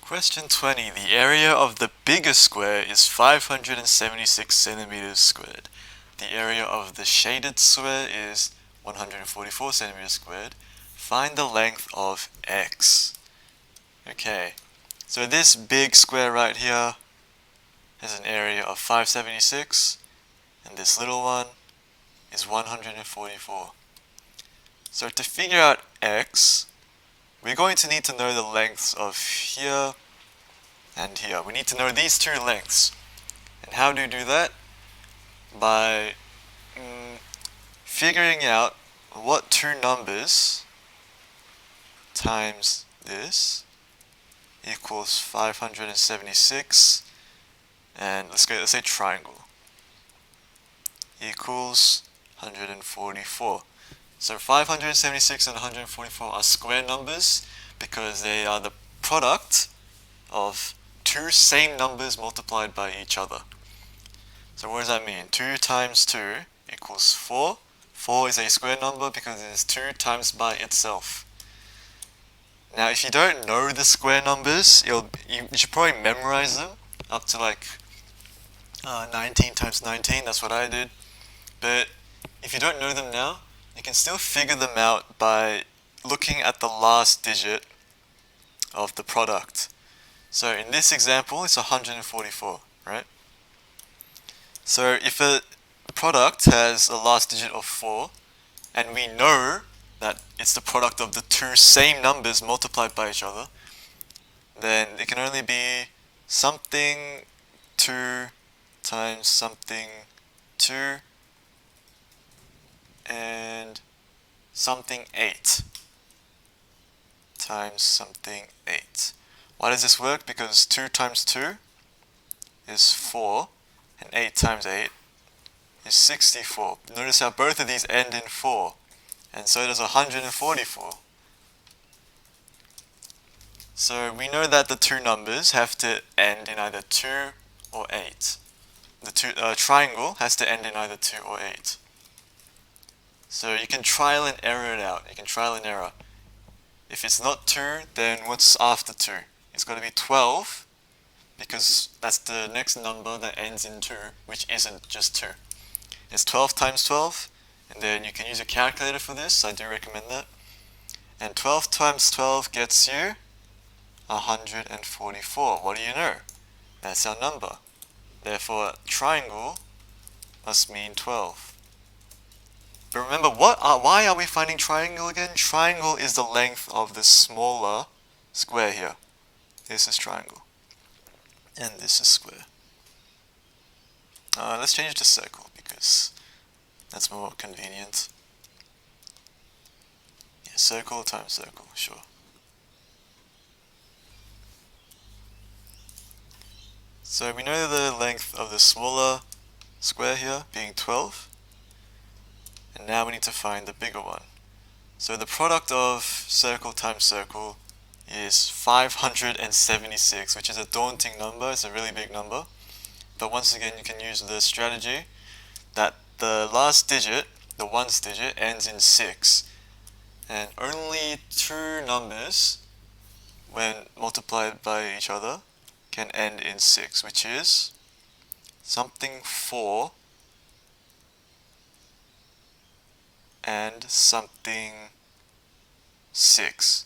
Question 20. The area of the biggest square is 576 centimeters squared. The area of the shaded square is 144 centimeters squared. Find the length of x. Okay, so this big square right here has an area of 576, and this little one is 144. So to figure out x, we're going to need to know the lengths of here and here. We need to know these two lengths. And how do you do that? By figuring out what two numbers times this equals 576, and let's say triangle equals 144. So 576 and 144 are square numbers because they are the product of two same numbers multiplied by each other. So what does that mean? 2 times 2 equals 4. 4 is a square number because it is 2 times by itself. Now if you don't know the square numbers, you should probably memorize them up to like 19 times 19, that's what I did. But if you don't know them now, you can still figure them out by looking at the last digit of the product. So in this example, it's 144, right? So if a product has a last digit of 4, and we know that it's the product of the two same numbers multiplied by each other, then it can only be something 2 times something 2 and something 8 times something 8. Why does this work? Because 2 times 2 is 4, and 8 times 8 is 64. Notice how both of these end in 4, and so does 144. So we know that the two numbers have to end in either 2 or 8. The triangle has to end in either 2 or 8. So you can trial and error it out. You can trial and error. If it's not 2, then what's after 2? It's got to be 12, because that's the next number that ends in 2, which isn't just 2. It's 12 times 12, and then you can use a calculator for this, I do recommend that. And 12 times 12 gets you 144. What do you know? That's our number. Therefore, triangle must mean 12. But remember, why are we finding triangle again? Triangle is the length of the smaller square here. This is triangle, and this is square. Let's change it to circle because that's more convenient. Yeah, circle times circle, sure. So we know the length of the smaller square here being 12, and now we need to find the bigger one. So the product of circle times circle is 576, which is a daunting number. It's a really big number. But once again, you can use the strategy that the last digit, the ones digit, ends in 6. And only two numbers, when multiplied by each other, can end in 6, which is something 4 and something 6.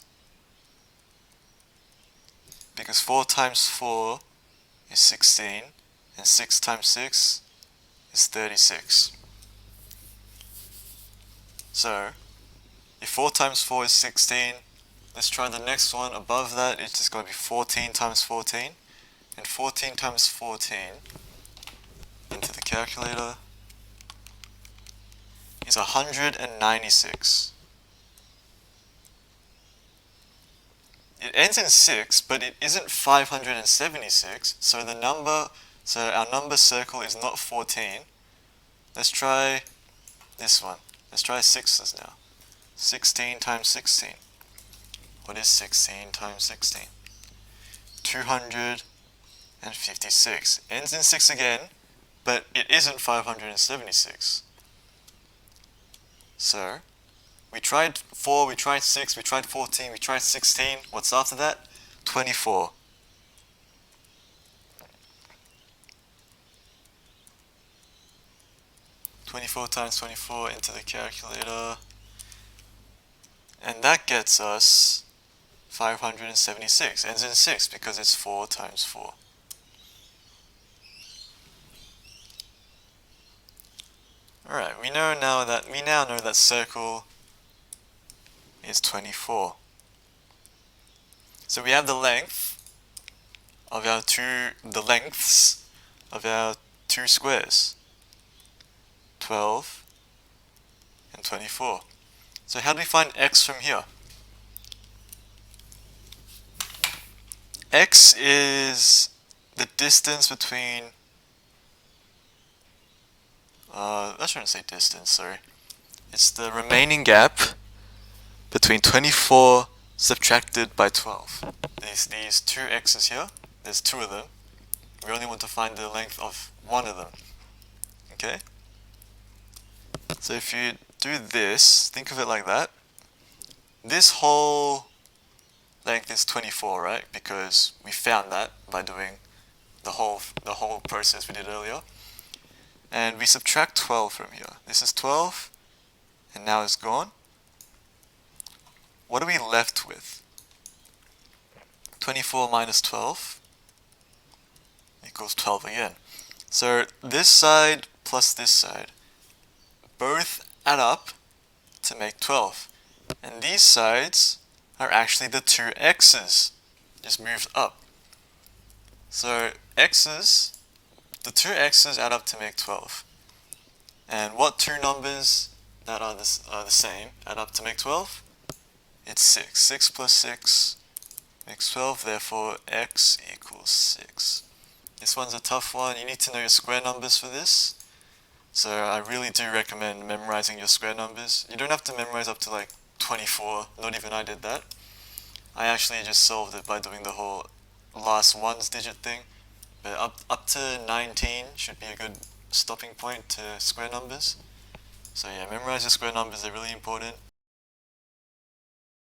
Because 4 times 4 is 16, and 6 times 6 is 36. So, if 4 times 4 is 16, let's try the next one above that. It's just going to be 14 times 14. And 14 times 14 into the calculator is 196. It ends in 6, but it isn't 576, so our number circle is not 14. Let's try this one. Let's try 6's now. 16 times 16. What is 16 times 16? 256. Ends in 6 again, but it isn't 576. So, we tried 4, we tried 6, we tried 14, we tried 16. What's after that? 24. 24 times 24 into the calculator. And that gets us 576. Ends in 6 because it's 4 times 4. Alright, we now know that circle is 24. So we have the lengths of our two squares, 12 and 24. So how do we find x from here? X is the distance between, I shouldn't say distance, sorry. It's the remaining gap between 24 subtracted by 12. These two x's here, there's two of them. We only want to find the length of one of them. Okay? So if you do this, think of it like that. This whole length is 24, right? Because we found that by doing the whole process we did earlier. And we subtract 12 from here. This is 12, and now it's gone. What are we left with? 24 minus 12 equals 12 again. So this side plus this side both add up to make 12. And these sides are actually the two x's, just moved up. So the two x's add up to make 12. And what two numbers that are the same add up to make 12? It's 6. 6 plus 6 makes 12, therefore x equals 6. This one's a tough one. You need to know your square numbers for this. So I really do recommend memorizing your square numbers. You don't have to memorize up to like 24, not even I did that. I actually just solved it by doing the whole last ones digit thing. But up to 19 should be a good stopping point to square numbers. So yeah, memorize your square numbers, they're really important.